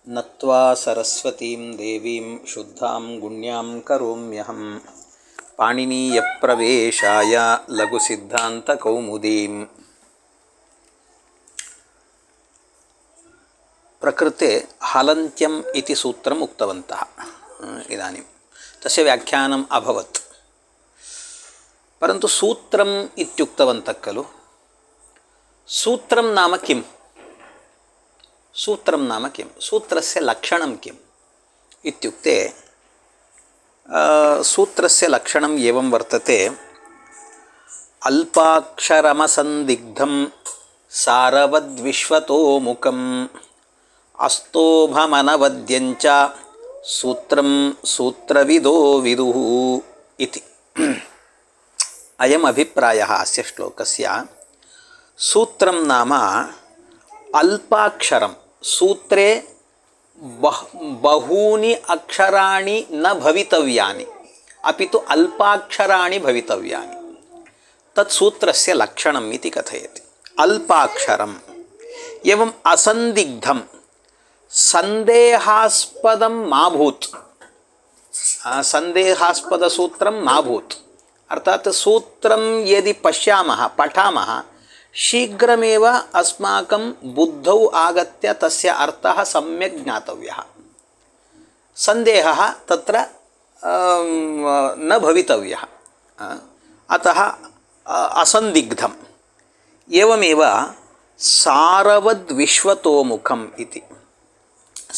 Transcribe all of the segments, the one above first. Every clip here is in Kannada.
ನತ್ವಾ ಸರಸ್ವತೀಂ ದೇವೀಂ ಶುದ್ಧಾಂ ಗುಣ್ಯಾಂ ಕರೋಮ್ಯಹಂ ಪಾಣಿನೀಯಪ್ರವೇಶಾಯ ಲಘುಸಿದ್ಧಾಂತಕೌಮುದೀಂ. ಪ್ರಕೃತೆ ಹಲಂತ್ಯಂ ಇತಿ ಸೂತ್ರಂ ಉಕ್ತವಂತಃ. ಇದಾನಿಂ ತಸ್ಯ ವ್ಯಾಖ್ಯಾನಂ ಅಭವತ್. ಪರಂತು ಸೂತ್ರಂ ಇತ್ಯುಕ್ತವಂತಃ ಖಲು. ಸೂತ್ರಂ ನಾಮ ಕಿಂ? सूत्रं नाम किं? सूत्रस्य लक्षणं किम् इत्युक्ते सूत्रस्य लक्षणम् एवं वर्तते. अल्पाक्षरमसन्दिग्धं सारवद्विश्वतोमुखम् अस्तोभमनवद्यञ्च सूत्रं सूत्रविदो विदुः इति. अयम् अभिप्रायः अस्य श्लोकस्य. सूत्रं नाम अल्पाक्षरं. सूत्रे बहूनि अक्षराणि न भवितव्यानि, अपि तु अल्पाक्षराणि भवितव्यानि. तत् सूत्रस्य लक्षणम् इति कथयति. अल्पाक्षरम् एवम् असन्दिग्धं, सन्देहास्पदं मा भूत्. सन्देहास्पदसूत्रं मा भूत्. अर्थात् सूत्रं यदि पश्यामः पठामः शीघ्रमेव अस्माकं बुद्धौ आगत्य तस्य अर्थः सम्यक् ज्ञातव्यः. सन्देहः तत्र न भवितव्यः. अतः असन्दिग्धम्. एवमेव सारवद् विश्वतोमुखम् इति.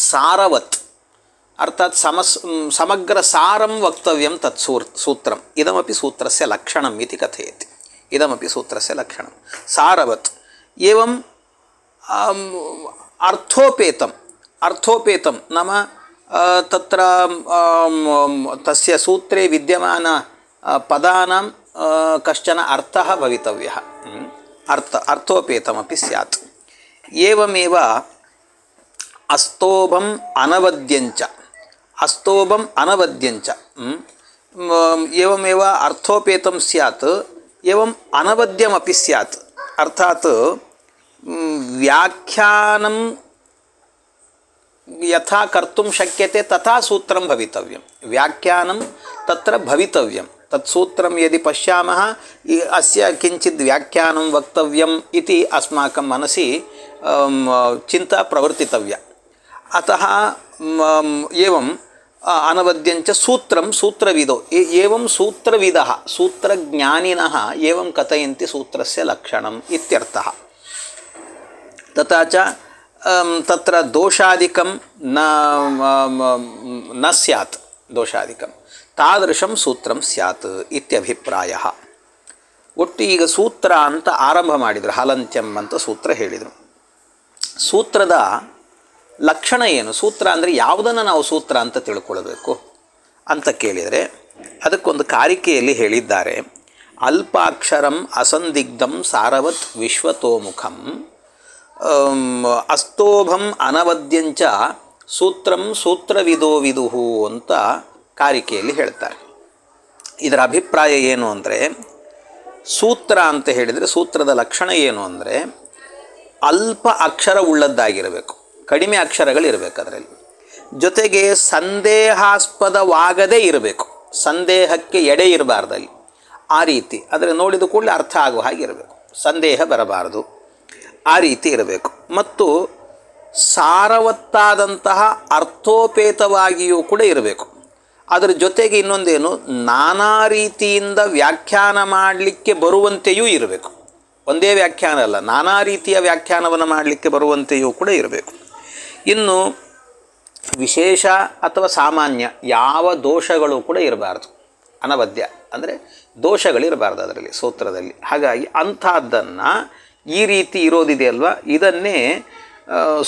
सारवत् अर्थात् समग्रसारं वक्तव्यं तत् सूत्रम्. इदमपि सूत्रस्य लक्षणम् इति कथयति. इदमपि सूत्रस्य लक्षणं. सारवत् एवं अर्थोपेतं नाम तत्र तस्य सूत्रे विद्यमान पदानां कश्चन अर्थः भवितव्यः. अर्थोपेतमपि स्यात्. एवमेव अस्तोभम् अनवद्यञ्च एवमेव अर्थोपेतं स्यात्. एवं अनवद्यमपि स्यात्. अर्थात् व्याख्यानं यथा कर्तुं शक्यते तथा सूत्रं भवितव्यं. व्याख्यानं तत्र भवितव्यं. तत् सूत्रं यदि पश्यामः अस्य किञ्चित् व्याख्यानं वक्तव्यम् इति अस्माकं मनसि चिन्ता प्रवर्तितव्या. अतः एवं अनवद्यञ्च सूत्रं सूत्रविदो. एवं सूत्रविदः सूत्रज्ञानिनः एवं कथयन्ति सूत्रस्य लक्षणम् इत्यर्थः. तथा च तत्र दोषादिकं न स्यात्. दोषादिकं तादृशं सूत्रं स्यात् इत्यभिप्रायः. ಒಟ್ಟು ಈಗ ಸೂತ್ರ ಅಂತ ಆರಂಭ ಮಾಡಿದರು. ಹಲಂತ್ಯಂ ಅಂತ ಸೂತ್ರ ಹೇಳಿದರು. ಸೂತ್ರದ ಲಕ್ಷಣ ಏನು? ಸೂತ್ರ ಅಂದರೆ ಯಾವುದನ್ನು ನಾವು ಸೂತ್ರ ಅಂತ ತಿಳ್ಕೊಳ್ಬೇಕು ಅಂತ ಕೇಳಿದರೆ ಅದಕ್ಕೊಂದು ಕಾರಿಕೆಯಲ್ಲಿ ಹೇಳಿದ್ದಾರೆ. ಅಲ್ಪಾಕ್ಷರಂ ಅಸಂದಿಗ್ಧಂ ಸಾರವತ್ ವಿಶ್ವತೋಮುಖಂ ಅಸ್ತೋಭಂ ಅನವದ್ಯಂಚ ಸೂತ್ರಂ ಸೂತ್ರವಿದೋ ವಿದುಹು ಅಂತ ಕಾರಿಕೆಯಲ್ಲಿ ಹೇಳ್ತಾರೆ. ಇದರ ಅಭಿಪ್ರಾಯ ಏನು ಅಂದರೆ, ಸೂತ್ರ ಅಂತ ಹೇಳಿದರೆ ಸೂತ್ರದ ಲಕ್ಷಣ ಏನು ಅಂದರೆ ಅಲ್ಪ ಅಕ್ಷರ ಉಳ್ಳದ್ದಾಗಿರಬೇಕು. ಕಡಿಮೆ ಅಕ್ಷರಗಳಿರಬೇಕು ಅದರಲ್ಲಿ. ಜೊತೆಗೆ ಸಂದೇಹಾಸ್ಪದವಾಗದೇ ಇರಬೇಕು. ಸಂದೇಹಕ್ಕೆ ಎಡೆ ಇರಬಾರ್ದಲ್ಲಿ. ಆ ರೀತಿ ಆದರೆ ನೋಡಿದ ಕೂಡಲೇ ಅರ್ಥ ಆಗುವ ಹಾಗೆ ಇರಬೇಕು. ಸಂದೇಹ ಬರಬಾರದು. ಆ ರೀತಿ ಇರಬೇಕು. ಮತ್ತು ಸಾರವತ್ತಾದಂತಹ ಅರ್ಥೋಪೇತವಾಗಿಯೂ ಕೂಡ ಇರಬೇಕು. ಅದರ ಜೊತೆಗೆ ಇನ್ನೊಂದೇನು, ನಾನಾ ರೀತಿಯಿಂದ ವ್ಯಾಖ್ಯಾನ ಮಾಡಲಿಕ್ಕೆ ಬರುವಂತೆಯೂ ಇರಬೇಕು. ಒಂದೇ ವ್ಯಾಖ್ಯಾನ ಅಲ್ಲ, ನಾನಾ ರೀತಿಯ ವ್ಯಾಖ್ಯಾನವನ್ನು ಮಾಡಲಿಕ್ಕೆ ಬರುವಂತೆಯೂ ಕೂಡ ಇರಬೇಕು. ಇನ್ನು ವಿಶೇಷ ಅಥವಾ ಸಾಮಾನ್ಯ ಯಾವ ದೋಷಗಳು ಕೂಡ ಇರಬಾರ್ದು. ಅನವದ್ಯ ಅಂದರೆ ದೋಷಗಳಿರಬಾರ್ದು ಅದರಲ್ಲಿ ಸೂತ್ರದಲ್ಲಿ. ಹಾಗಾಗಿ ಅಂಥದ್ದನ್ನು ಈ ರೀತಿ ಇರೋದಿದೆಯಲ್ವ, ಇದನ್ನೇ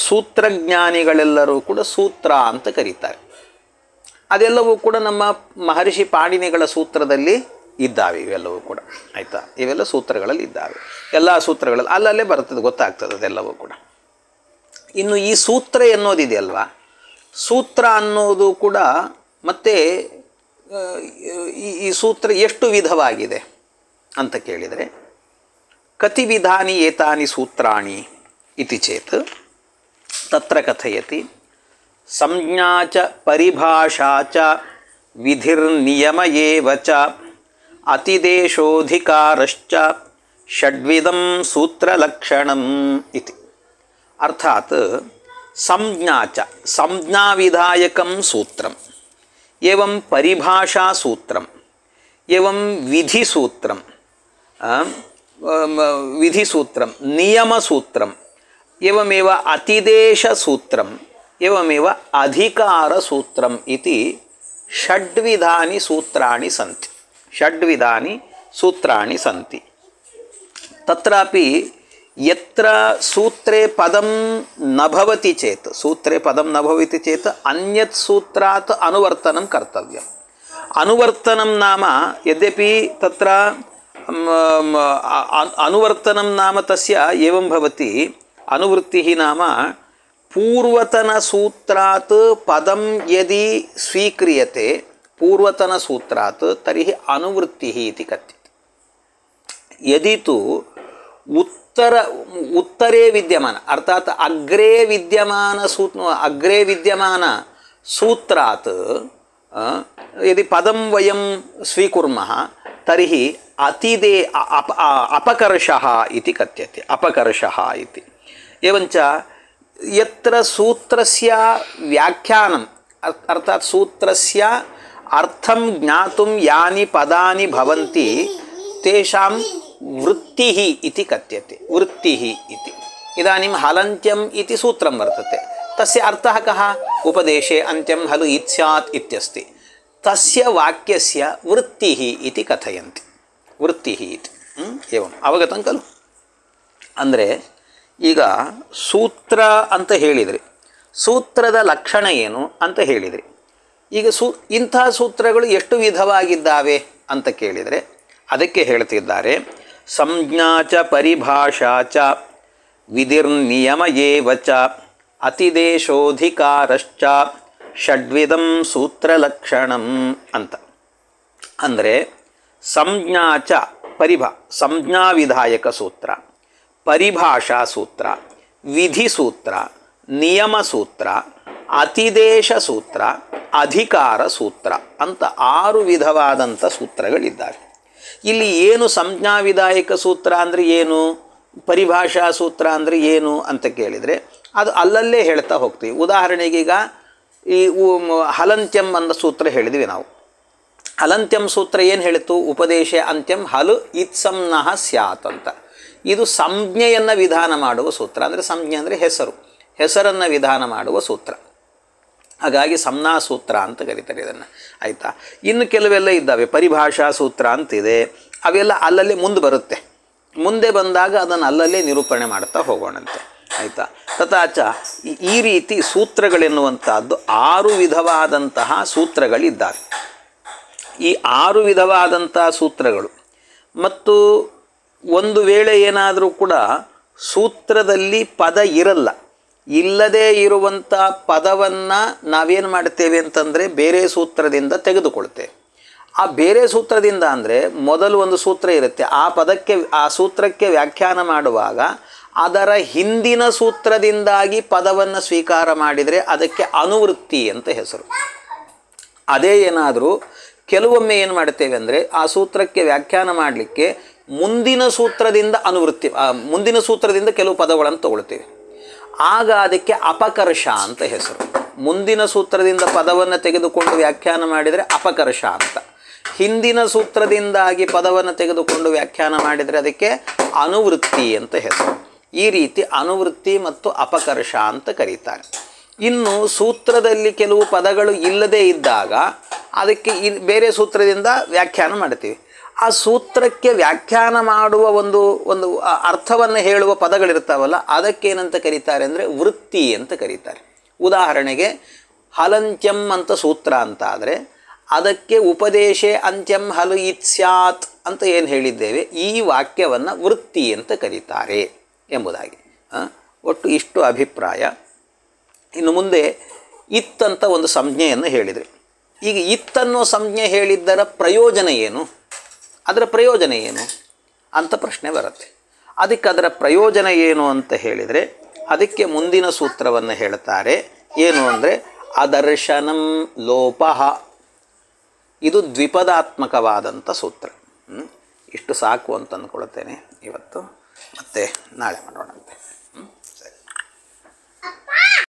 ಸೂತ್ರಜ್ಞಾನಿಗಳೆಲ್ಲರೂ ಕೂಡ ಸೂತ್ರ ಅಂತ ಕರೀತಾರೆ. ಅದೆಲ್ಲವೂ ಕೂಡ ನಮ್ಮ ಮಹರ್ಷಿ ಪಾಣಿನಿಗಳ ಸೂತ್ರದಲ್ಲಿ ಇದ್ದಾವೆ. ಇವೆಲ್ಲವೂ ಕೂಡ ಆಯಿತಾ, ಇವೆಲ್ಲ ಸೂತ್ರಗಳಲ್ಲಿ ಇದ್ದಾವೆ. ಎಲ್ಲ ಸೂತ್ರಗಳಲ್ಲಿ ಅಲ್ಲಲ್ಲೇ ಬರ್ತದೆ, ಗೊತ್ತಾಗ್ತದೆ ಅದೆಲ್ಲವೂ ಕೂಡ. ಇನ್ನು ಈ ಸೂತ್ರ ಎನ್ನೋದಿದೆಯಲ್ವ, ಸೂತ್ರ ಅನ್ನೋದು ಕೂಡ ಮತ್ತೆ ಈ ಸೂತ್ರ ಎಷ್ಟು ವಿಧವಾಗಿದೆ ಅಂತ ಕೇಳಿದರೆ, ಕತಿ ವಿಧಾನಿ ಏತಾನಿ ಸೂತ್ರಾಣಿ ಇತಿ ಚೇತ್ ತತ್ರ ಕಥಯತಿ ಸಂಜ್ಞಾ ಚ ಪರಿಭಾಷಾ ಚ ವಿಧಿರ್ನಿಯಮ ಏವ ಚ ಅತಿದೇಶೋಧಿಕಾರಶ್ಚ ಷಡ್ವಿಧಂ ಸೂತ್ರಲಕ್ಷಣಂ ಇತಿ. ಅರ್ಥಾತ್ ಸಂಜ್ಞಾ ಚ ಸಂಜ್ಞಾವಿಧಾಯಕಂ ಸೂತ್ರಂ ಏವಂ ಪರಿಭಾಷಾ ಸೂತ್ರಂ ಏವಂ ವಿಧಿಸೂತ್ರಂ ವಿಧಿಸೂತ್ರಂ ನಿಯಮಸೂತ್ರಂ ಏವಮೇವ ಅತಿದೇಶಸೂತ್ರಂ ಏವಮೇವ ಅಧಿಕಾರಸೂತ್ರಂ ಇತಿ ಷಡ್ವಿಧಾನಿ ಸೂತ್ರಾಣಿ ಸಂತಿ. ಷಡ್ವಿಧಾನಿ ಸೂತ್ರಾಣಿ ಸಂತಿ. ತತ್ರಾಪಿ ಯತ್ರ ಸೂತ್ರೇ ಪದಂ ನ ಭವತಿ ಚೇತ್ ಸೂತ್ರೇ ಪದಂ ನ ಭವತಿ ಚೇತ್ ಅನ್ಯತ್ ಸೂತ್ರಾತ್ ಅನುವರ್ತನಂ ಕರ್ತವ್ಯಂ. ಅನುವರ್ತನಂ ನಾಮ ಯದ್ಯಪಿ ತತ್ರ ಅನುವರ್ತನಂ ನಾಮ ತಸ್ಯ ಏವಂ ಭವತಿ ಅನುವೃತ್ತಿಃ ನಾಮ ಪೂರ್ವತನ ಸೂತ್ರಾತ್ ಪದಂ ಯದಿ ಸ್ವೀಕ್ರಿಯತೆ ಪೂರ್ವತನ ಸೂತ್ರಾತ್ ತರ್ಹಿ ಅನುವೃತ್ತಿಃ ಇತಿ ಕಥ್ಯತೆ. ಯದಿ ತು उत्तरे विद्यमान अर्थात अग्रे विद्यमान सूत्रात् यदि पदं वयं स्वीकुर्मः तर्हि अपकर्षः इति कथ्यते. अपकर्षः इति. एवञ्च यत्र सूत्रस्य व्याख्यानम् अर्थात् सूत्रस्य अर्थं ज्ञातुं यानि पदानि भवन्ति तेषां वृत्तिः इति कथ्यते. वृत्तिः इति. इदानीं हलन्त्यम् इति सूत्रं वर्तते. तस्य अर्थः कः? उपदेशे अन्त्यं हलु इत्स्यात् इत्यस्ति. तस्य वाक्यस्य वृत्तिः इति कथयन्ति. वृत्तिः इति. एवम् अवगतं खलु? ಅಂದರೆ ಈಗ ಸೂತ್ರ ಅಂತ ಹೇಳಿದ್ರಿ, ಸೂತ್ರದ ಲಕ್ಷಣ ಏನು ಅಂತ ಹೇಳಿದ್ರಿ. ಈಗ ಇಂಥ ಸೂತ್ರಗಳು ಎಷ್ಟು ವಿಧವಾಗಿದ್ದಾವೆ ಅಂತ ಕೇಳಿದರೆ ಅದಕ್ಕೆ ಹೇಳ್ತಿದ್ದಾರೆ, ಸಂಜ್ಞಾ ಚ ಪರಿಭಾಷಾ ಚ ವಿಧಿರ್ನಿಯಮ ಏವ ಚ ಅತಿದೇಶೋಧಿಕಾರಶ್ಚ ಷಡ್ವಿಧಂ ಸೂತ್ರಲಕ್ಷಣಂ ಅಂತ. ಅಂದರೆ ಸಂಜ್ಞಾ ಚ ಸಂಜ್ಞಾ ವಿಧಾಯಕ ಸೂತ್ರ, ಪರಿಭಾಷಾ ಸೂತ್ರ, ವಿಧಿ ಸೂತ್ರ, ನಿಯಮ ಸೂತ್ರ, ಅತಿದೇಶ ಸೂತ್ರ, ಅಧಿಕಾರ ಸೂತ್ರ ಅಂತ 6 ವಿಧವಾದಂಥ ಸೂತ್ರಗಳಿದ್ದಾವೆ. ಇಲ್ಲಿ ಏನು ಸಂಜ್ಞಾ ವಿಧಾಯಕ ಸೂತ್ರ ಅಂದರೆ ಏನು, ಪರಿಭಾಷಾ ಸೂತ್ರ ಅಂದರೆ ಏನು ಅಂತ ಕೇಳಿದರೆ ಅದು ಅಲ್ಲಲ್ಲೇ ಹೇಳ್ತಾ ಹೋಗ್ತೀವಿ. ಉದಾಹರಣೆಗೆ ಈಗ ಈ ಹಲಂತ್ಯಂ ಅನ್ನೋ ಸೂತ್ರ ಹೇಳಿದ್ವಿ ನಾವು. ಹಲಂತ್ಯಂ ಸೂತ್ರ ಏನು ಹೇಳಿತು? ಉಪದೇಶ ಅಂತ್ಯಂ ಹಲು ಇತ್ಸಂನಃ ಸ್ಯಾತ್ ಅಂತ. ಇದು ಸಂಜ್ಞೆಯನ್ನು ವಿಧಾನ ಮಾಡುವ ಸೂತ್ರ. ಅಂದರೆ ಸಂಜ್ಞೆ ಅಂದರೆ ಹೆಸರನ್ನು ವಿಧಾನ ಮಾಡುವ ಸೂತ್ರ. ಹಾಗಾಗಿ ಸಂಜ್ಞಾ ಸೂತ್ರ ಅಂತ ಕರೀತಾರೆ ಇದನ್ನು. ಆಯಿತಾ? ಇನ್ನು ಕೆಲವೆಲ್ಲ ಇದ್ದಾವೆ, ಪರಿಭಾಷಾ ಸೂತ್ರ ಅಂತಿದೆ. ಅವೆಲ್ಲ ಅಲ್ಲಲ್ಲೇ ಮುಂದೆ ಬರುತ್ತೆ. ಮುಂದೆ ಬಂದಾಗ ಅದನ್ನು ಅಲ್ಲಲ್ಲೇ ನಿರೂಪಣೆ ಮಾಡ್ತಾ ಹೋಗೋಣಂತೆ. ಆಯಿತಾ? ತಥಾಚ ಈ ರೀತಿ ಸೂತ್ರಗಳೆನ್ನುವಂಥದ್ದು 6 ವಿಧವಾದಂತಹ ಸೂತ್ರಗಳಿದ್ದಾವೆ. ಈ 6 ವಿಧವಾದಂಥ ಸೂತ್ರಗಳು ಮತ್ತು ಒಂದು ವೇಳೆ ಏನಾದರೂ ಕೂಡ ಸೂತ್ರದಲ್ಲಿ ಪದ ಇಲ್ಲದೇ ಇರುವಂಥ ಪದವನ್ನು ನಾವೇನು ಮಾಡ್ತೇವೆ ಅಂತಂದರೆ ಬೇರೆ ಸೂತ್ರದಿಂದ ತೆಗೆದುಕೊಳ್ತೇವೆ. ಆ ಬೇರೆ ಸೂತ್ರದಿಂದ ಅಂದರೆ ಮೊದಲು ಒಂದು ಸೂತ್ರ ಇರುತ್ತೆ, ಆ ಸೂತ್ರಕ್ಕೆ ವ್ಯಾಖ್ಯಾನ ಮಾಡುವಾಗ ಅದರ ಹಿಂದಿನ ಸೂತ್ರದಿಂದಾಗಿ ಪದವನ್ನು ಸ್ವೀಕಾರ ಮಾಡಿದರೆ ಅದಕ್ಕೆ ಅನುವೃತ್ತಿ ಅಂತ ಹೆಸರು. ಅದೇ ಏನಾದರೂ ಕೆಲವೊಮ್ಮೆ ಏನು ಮಾಡ್ತೇವೆ ಅಂದರೆ ಆ ಸೂತ್ರಕ್ಕೆ ವ್ಯಾಖ್ಯಾನ ಮಾಡಲಿಕ್ಕೆ ಮುಂದಿನ ಸೂತ್ರದಿಂದ ಕೆಲವು ಪದಗಳನ್ನು ತಗೊಳ್ತೇವೆ. ಆಗ ಅದಕ್ಕೆ ಅಪಕರ್ಷ ಅಂತ ಹೆಸರು. ಮುಂದಿನ ಸೂತ್ರದಿಂದ ಪದವನ್ನು ತೆಗೆದುಕೊಂಡು ವ್ಯಾಖ್ಯಾನ ಮಾಡಿದರೆ ಅಪಕರ್ಷ ಅಂತ. ಹಿಂದಿನ ಸೂತ್ರದಿಂದಾಗಿ ಪದವನ್ನು ತೆಗೆದುಕೊಂಡು ವ್ಯಾಖ್ಯಾನ ಮಾಡಿದರೆ ಅದಕ್ಕೆ ಅನುವೃತ್ತಿ ಅಂತ ಹೆಸರು. ಈ ರೀತಿ ಅನುವೃತ್ತಿ ಮತ್ತು ಅಪಕರ್ಷ ಅಂತ ಕರೀತಾರೆ. ಇನ್ನು ಸೂತ್ರದಲ್ಲಿ ಕೆಲವು ಪದಗಳು ಇಲ್ಲದೇ ಇದ್ದಾಗ ಅದಕ್ಕೆ ಬೇರೆ ಸೂತ್ರದಿಂದ ವ್ಯಾಖ್ಯಾನ ಮಾಡ್ತೀವಿ. ಆ ಸೂತ್ರಕ್ಕೆ ವ್ಯಾಖ್ಯಾನ ಮಾಡುವ ಒಂದು ಅರ್ಥವನ್ನು ಹೇಳುವ ಪದಗಳಿರ್ತಾವಲ್ಲ, ಅದಕ್ಕೇನಂತ ಕರೀತಾರೆ ಅಂದರೆ ವೃತ್ತಿ ಅಂತ ಕರೀತಾರೆ. ಉದಾಹರಣೆಗೆ ಹಲಂತ್ಯಂ ಅಂತ ಸೂತ್ರ ಅಂತ ಆದರೆ ಅದಕ್ಕೆ ಉಪದೇಶೆ ಅಂತ್ಯಂ ಹಲು ಇತ್ಸ್ಯಾತ್ ಅಂತ ಏನು ಹೇಳಿದ್ದೇವೆ, ಈ ವಾಕ್ಯವನ್ನು ವೃತ್ತಿ ಅಂತ ಕರೀತಾರೆ ಎಂಬುದಾಗಿ. ಒಟ್ಟು ಇಷ್ಟು ಅಭಿಪ್ರಾಯ. ಇನ್ನು ಮುಂದೆ ಇತ್ತಂತ ಒಂದು ಸಂಜ್ಞೆಯನ್ನು ಹೇಳಿದರೆ, ಈಗ ಇತ್ತನ್ನೋ ಸಂಜ್ಞೆ ಹೇಳಿದ್ದರ ಪ್ರಯೋಜನ ಏನು, ಅದರ ಪ್ರಯೋಜನ ಏನು ಅಂತ ಪ್ರಶ್ನೆ ಬರುತ್ತೆ. ಅದಕ್ಕೆ ಅದರ ಪ್ರಯೋಜನ ಏನು ಅಂತ ಹೇಳಿದರೆ ಅದಕ್ಕೆ ಮುಂದಿನ ಸೂತ್ರವನ್ನು ಹೇಳ್ತಾರೆ. ಏನು ಅಂದರೆ ಅದರ್ಶನಂ ಲೋಪಃ. ಇದು ದ್ವಿಪದಾತ್ಮಕವಾದಂಥ ಸೂತ್ರ. ಇಷ್ಟು ಸಾಕು ಅಂತ ಅಂದ್ಕೊಳ್ತೇನೆ ಇವತ್ತು. ಮತ್ತೆ ನಾಳೆ ಮಾಡೋಣಂತೆ.